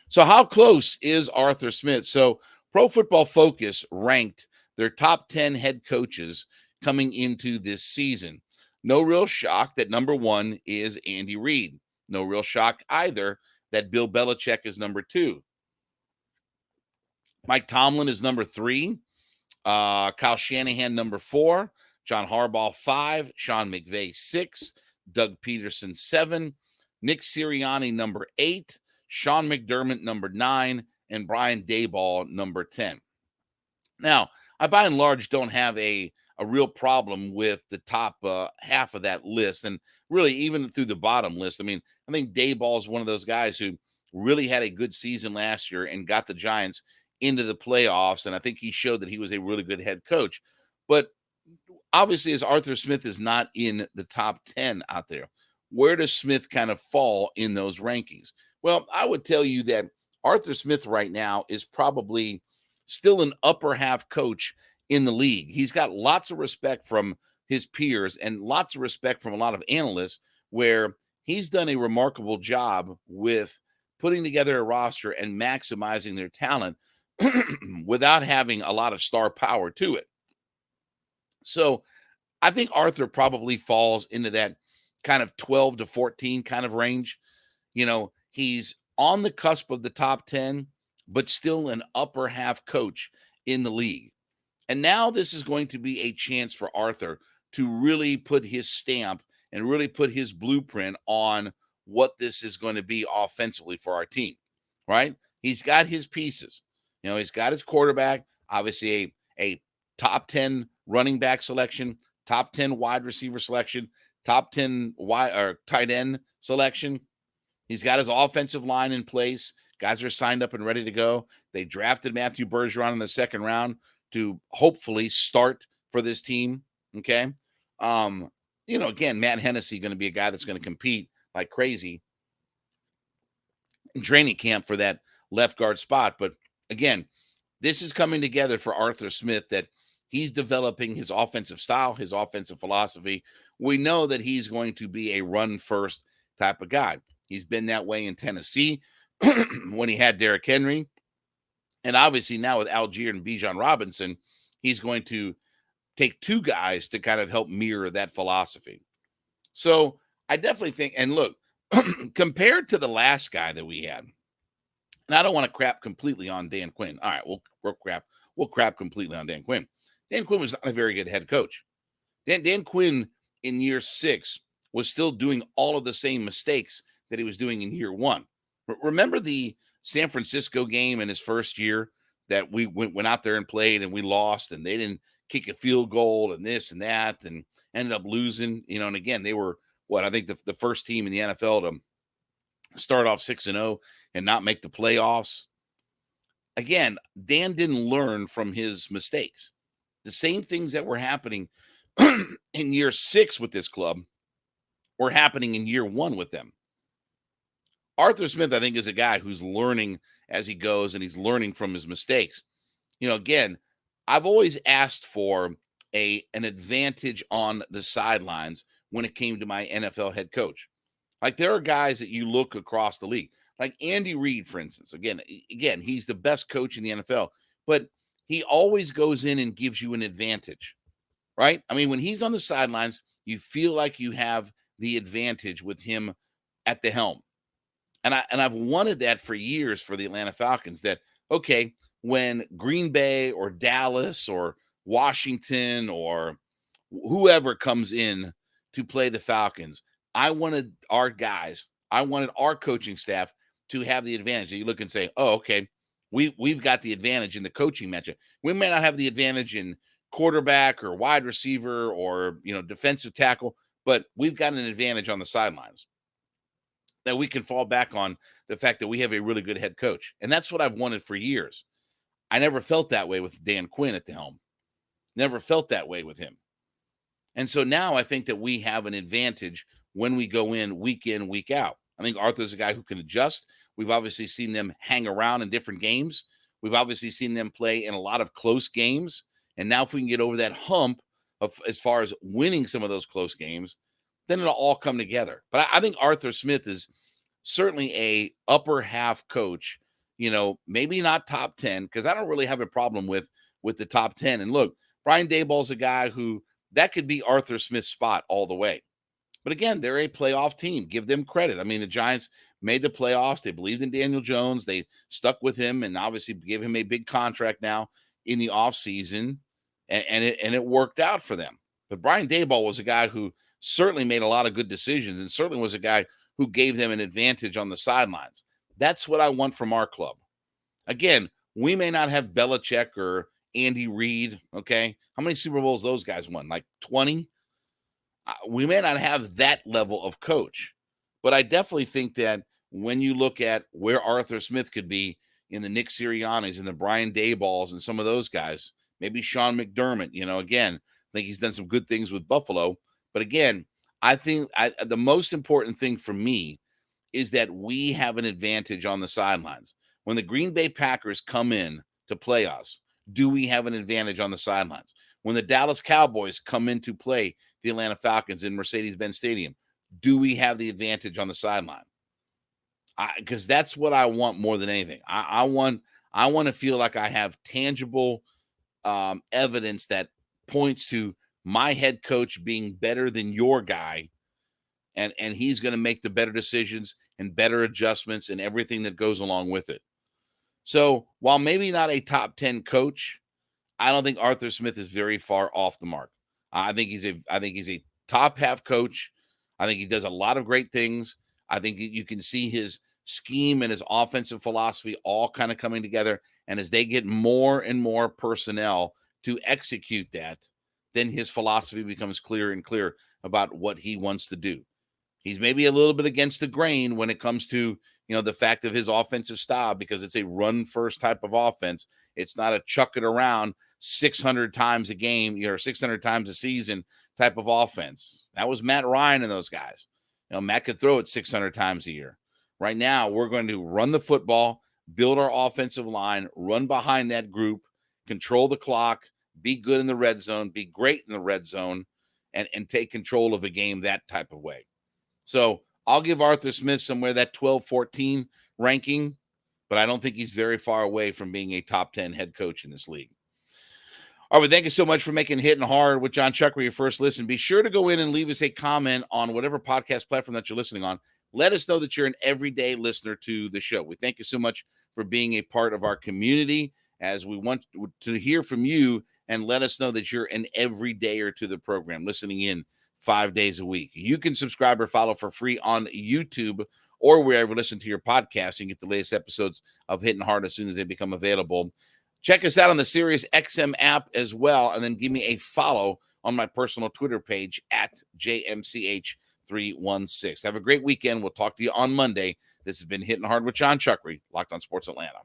So how close is Arthur Smith? So Pro Football Focus ranked their top 10 head coaches coming into this season. No real shock that number one is Andy Reid. No real shock either that Bill Belichick is number two. Mike Tomlin is number three. Kyle Shanahan, number four. John Harbaugh, five. Sean McVay, six. Doug Peterson, seven. Nick Sirianni, number eight. Sean McDermott, number nine. And Brian Daboll, number 10. Now, I by and large don't have a real problem with the top half of that list. And really, even through the bottom list, I mean, I think Daboll is one of those guys who really had a good season last year and got the Giants into the playoffs. And I think he showed that he was a really good head coach. But obviously, as Arthur Smith is not in the top 10 out there, where does Smith kind of fall in those rankings? Well, I would tell you that Arthur Smith right now is probably still an upper half coach in the league. He's got lots of respect from his peers and lots of respect from a lot of analysts, where he's done a remarkable job with putting together a roster and maximizing their talent without having a lot of star power to it. So I think Arthur probably falls into that kind of 12 to 14 kind of range. He's on the cusp of the top 10, but still an upper half coach in the league. And now this is going to be a chance for Arthur to really put his stamp and really put his blueprint on what this is going to be offensively for our team, right? He's got his pieces. He's got his quarterback, obviously a top 10 running back selection, top 10 wide receiver selection, top 10 wide or tight end selection. He's got his offensive line in place. Guys are signed up and ready to go. They drafted Matthew Bergeron in the second round to hopefully start for this team. Okay. Again, Matt Hennessy going to be a guy that's going to compete like crazy in training camp for that left guard spot. But again, this is coming together for Arthur Smith, that he's developing his offensive style, his offensive philosophy. We know that he's going to be a run first type of guy. He's been that way in Tennessee when he had Derrick Henry. And obviously now with Algier and Bijan Robinson, he's going to take two guys to kind of help mirror that philosophy. So I definitely think, and look, compared to the last guy that we had, and I don't want to crap completely on Dan Quinn. All right, we'll crap completely on Dan Quinn. Dan Quinn was not a very good head coach. Dan Quinn in year 6 was still doing all of the same mistakes that he was doing in year 1. Remember the San Francisco game in his first year that we went out there and played and we lost, and they didn't kick a field goal and this and that and ended up losing, and again, they were I think the first team in the NFL to start off 6-0 and not make the playoffs. Again, Dan didn't learn from his mistakes. The same things that were happening in year 6 with this club were happening in year 1 with them. Arthur Smith, I think, is a guy who's learning as he goes, and he's learning from his mistakes. Again, I've always asked for an advantage on the sidelines when it came to my NFL head coach. Like, there are guys that you look across the league, like Andy Reid, for instance. Again, he's the best coach in the NFL, but he always goes in and gives you an advantage, right? I mean, when he's on the sidelines, you feel like you have the advantage with him at the helm. And I've wanted that for years for the Atlanta Falcons, that, okay, when Green Bay or Dallas or Washington or whoever comes in to play the Falcons, I wanted our coaching staff to have the advantage. You look and say, oh, okay, we've got the advantage in the coaching matchup. We may not have the advantage in quarterback or wide receiver or, defensive tackle, but we've got an advantage on the sidelines that we can fall back on, the fact that we have a really good head coach. And that's what I've wanted for years. I never felt that way with Dan Quinn at the helm. Never felt that way with him. And so now I think that we have an advantage when we go in, week out. I think Arthur's a guy who can adjust. We've obviously seen them hang around in different games. We've obviously seen them play in a lot of close games. And now if we can get over that hump of as far as winning some of those close games, then it'll all come together. But I think Arthur Smith is certainly a upper half coach maybe not top 10, because I don't really have a problem with the top 10. And look, Brian Daboll's a guy who that could be Arthur Smith's spot all the way. But again, they're a playoff team. Give them credit. I mean, the Giants made the playoffs. They believed in Daniel Jones. They stuck with him and obviously gave him a big contract now in the offseason, and it worked out for them. But Brian Daboll was a guy who certainly made a lot of good decisions and certainly was a guy who gave them an advantage on the sidelines. That's what I want from our club. Again, we may not have Belichick or Andy Reid, okay? How many Super Bowls those guys won? Like 20? We may not have that level of coach, but I definitely think that when you look at where Arthur Smith could be in the Nick Siriannis and the Brian Dabolls and some of those guys, maybe Sean McDermott, again, I think he's done some good things with Buffalo. But again, I think the most important thing for me is that we have an advantage on the sidelines. When the Green Bay Packers come in to play us, do we have an advantage on the sidelines? When the Dallas Cowboys come in to play the Atlanta Falcons in Mercedes-Benz Stadium, do we have the advantage on the sideline? Because that's what I want more than anything. I want to feel like I have tangible evidence that points to my head coach being better than your guy, and he's going to make the better decisions and better adjustments and everything that goes along with it. So while maybe not a top 10 coach, I don't think Arthur Smith is very far off the mark. I think he's a top half coach. I think he does a lot of great things. I think you can see his scheme and his offensive philosophy all kind of coming together. And as they get more and more personnel to execute that, then his philosophy becomes clearer and clearer about what he wants to do. He's maybe a little bit against the grain when it comes to, the fact of his offensive style, because it's a run first type of offense. It's not a chuck it around 600 times a game, 600 times a season type of offense. That was Matt Ryan and those guys. Matt could throw it 600 times a year. Right now, we're going to run the football, build our offensive line, run behind that group, control the clock, be good in the red zone, be great in the red zone, and take control of the game that type of way. So I'll give Arthur Smith somewhere that 12-14 ranking, but I don't think he's very far away from being a top 10 head coach in this league. All right, thank you so much for making Hittin' Hard with John Chuckery your first listen. Be sure to go in and leave us a comment on whatever podcast platform that you're listening on. Let us know that you're an everyday listener to the show. We thank you so much for being a part of our community, as we want to hear from you and let us know that you're an everydayer to the program, listening in 5 days a week. You can subscribe or follow for free on YouTube or wherever you listen to your podcast and get the latest episodes of Hittin' Hard as soon as they become available. Check us out on the Sirius XM app as well, and then give me a follow on my personal Twitter page at JMCH316. Have a great weekend. We'll talk to you on Monday. This has been Hittin' Hard with John Chuckery, Locked on Sports Atlanta.